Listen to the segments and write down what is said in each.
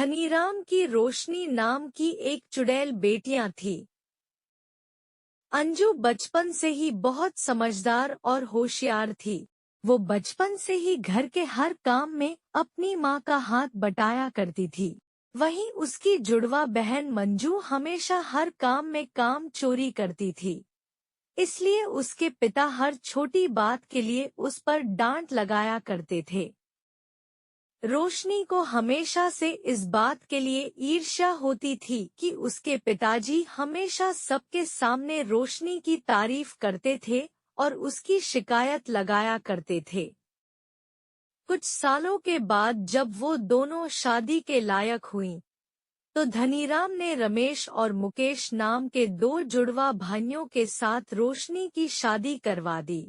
धनीराम की रोशनी नाम की एक चुड़ैल बेटियां थी। अंजू बचपन से ही बहुत समझदार और होशियार थी। वो बचपन से ही घर के हर काम में अपनी माँ का हाथ बटाया करती थी। वहीं उसकी जुड़वा बहन मंजू हमेशा हर काम में काम चोरी करती थी। इसलिए उसके पिता हर छोटी बात के लिए उस पर डांट लगाया करते थे। रोशनी को हमेशा से इस बात के लिए ईर्ष्या होती थी कि उसके पिताजी हमेशा सबके सामने रोशनी की तारीफ करते थे और उसकी शिकायत लगाया करते थे। कुछ सालों के बाद जब वो दोनों शादी के लायक हुईं, तो धनीराम ने रमेश और मुकेश नाम के दो जुड़वा भाइयों के साथ रोशनी की शादी करवा दी।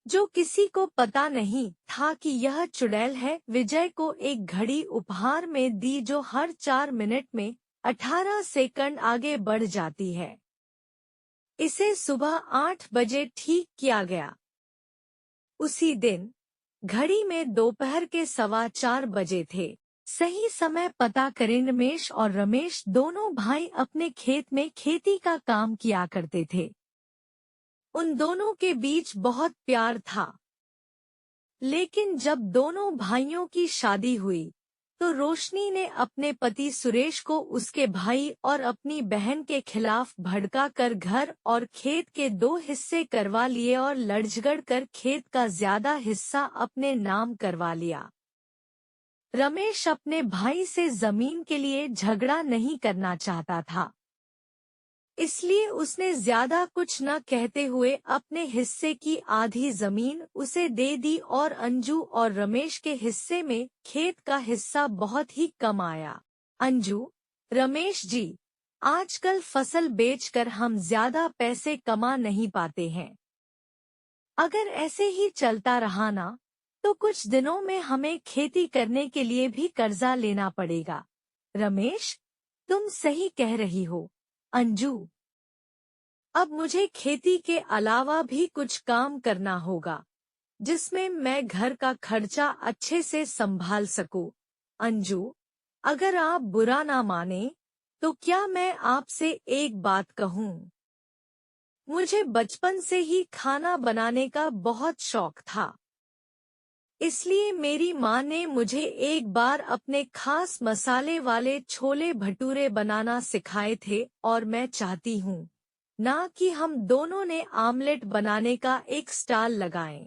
जो किसी को पता नहीं था कि यह चुड़ैल है, विजय को एक घड़ी उपहार में दी जो हर 4 मिनट में 18 सेकंड आगे बढ़ जाती है। इसे सुबह 8 बजे ठीक किया गया। उसी दिन घड़ी में दोपहर के 4:15 बजे थे। सही समय पता करें रमेश और रमेश दोनों भाई अपने खेत में खेती का काम किया करते थे। उन दोनों के बीच बहुत प्यार था। लेकिन जब दोनों भाइयों की शादी हुई, तो रोशनी ने अपने पति सुरेश को उसके भाई और अपनी बहन के खिलाफ भड़का कर घर और खेत के 2 हिस्से करवा लिए और लड़झगड़ कर खेत का ज्यादा हिस्सा अपने नाम करवा लिया। रमेश अपने भाई से जमीन के लिए झगड़ा नहीं करना चाहता था, इसलिए उसने ज्यादा कुछ न कहते हुए अपने हिस्से की आधी जमीन उसे दे दी और अंजू और रमेश के हिस्से में खेत का हिस्सा बहुत ही कम आया। अंजू, रमेश जी, आजकल फसल बेचकर हम ज्यादा पैसे कमा नहीं पाते हैं। अगर ऐसे ही चलता रहा ना, तो कुछ दिनों में हमें खेती करने के लिए भी कर्जा लेना पड़ेगा। रमेश, तुम सही कह रही हो अंजू। अब मुझे खेती के अलावा भी कुछ काम करना होगा, जिसमें मैं घर का खर्चा अच्छे से संभाल सकूं। अंजू, अगर आप बुरा ना माने, तो क्या मैं आपसे एक बात कहूं? मुझे बचपन से ही खाना बनाने का बहुत शौक था। इसलिए मेरी माँ ने मुझे एक बार अपने खास मसाले वाले छोले भटूरे बनाना सिखाए थे और मैं चाहती हूँ ना कि हम दोनों ने आमलेट बनाने का एक स्टॉल लगाएं।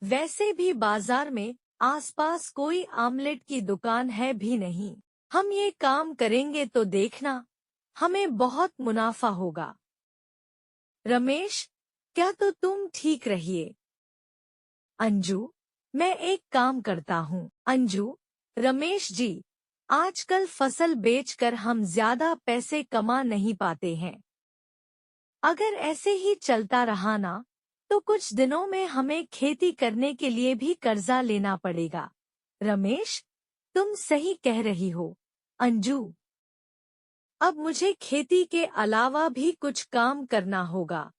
वैसे भी बाजार में आसपास कोई आमलेट की दुकान है भी नहीं। हम ये काम करेंगे तो देखना, हमें बहुत मुनाफा होगा। रमेश, क्या तो तुम ठीक रहिए। अंजू, मैं एक काम करता हूँ। अंजू, रमेश जी, आजकल फसल बेचकर हम ज्यादा पैसे कमा नहीं पाते हैं। अगर ऐसे ही चलता रहा ना, तो कुछ दिनों में हमें खेती करने के लिए भी कर्जा लेना पड़ेगा। रमेश, तुम सही कह रही हो अंजू। अब मुझे खेती के अलावा भी कुछ काम करना होगा,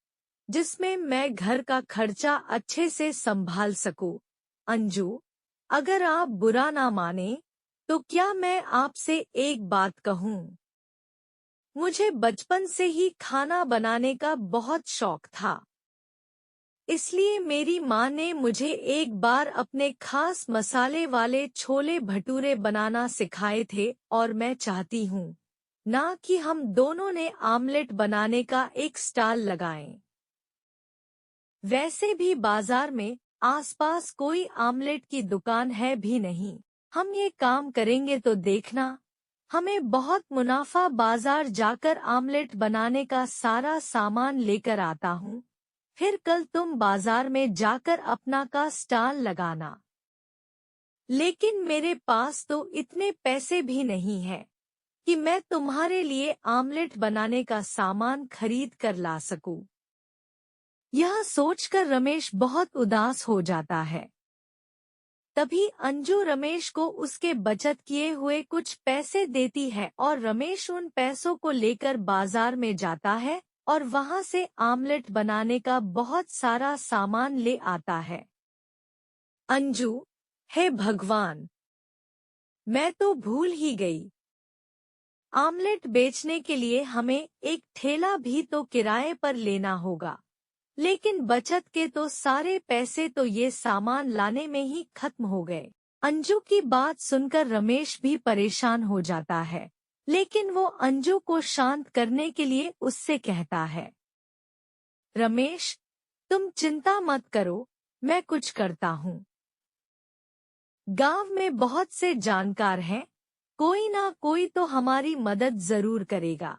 जिसमें मैं घर का खर्चा अच्छे से संभाल सकूं। अंजू, अगर आप बुरा ना माने, तो क्या मैं आपसे एक बात कहूं? मुझे बचपन से ही खाना बनाने का बहुत शौक था। इसलिए मेरी माँ ने मुझे एक बार अपने खास मसाले वाले छोले भटूरे बनाना सिखाए थे और मैं चाहती हूँ ना कि हम दोनों ने आमलेट बनाने का एक स्टॉल लगाएं। वैसे भी बाजार में आसपास कोई आमलेट की दुकान है भी नहीं। हम ये काम करेंगे तो देखना, हमें बहुत मुनाफा। बाजार जाकर आमलेट बनाने का सारा सामान लेकर आता हूँ, फिर कल तुम बाजार में जाकर अपना का स्टॉल लगाना। लेकिन मेरे पास तो इतने पैसे भी नहीं है कि मैं तुम्हारे लिए आमलेट बनाने का सामान खरीद कर ला सकूं। यह सोचकर रमेश बहुत उदास हो जाता है। तभी अंजू रमेश को उसके बचत किए हुए कुछ पैसे देती है और रमेश उन पैसों को लेकर बाजार में जाता है और वहां से आमलेट बनाने का बहुत सारा सामान ले आता है। अंजू, हे भगवान! मैं तो भूल ही गई। आमलेट बेचने के लिए हमें एक ठेला भी तो किराए पर लेना होगा। लेकिन बचत के तो सारे पैसे तो ये सामान लाने में ही खत्म हो गए। अंजू की बात सुनकर रमेश भी परेशान हो जाता है, लेकिन वो अंजू को शांत करने के लिए उससे कहता है, रमेश, तुम चिंता मत करो, मैं कुछ करता हूँ। गांव में बहुत से जानकार हैं, कोई ना कोई तो हमारी मदद जरूर करेगा।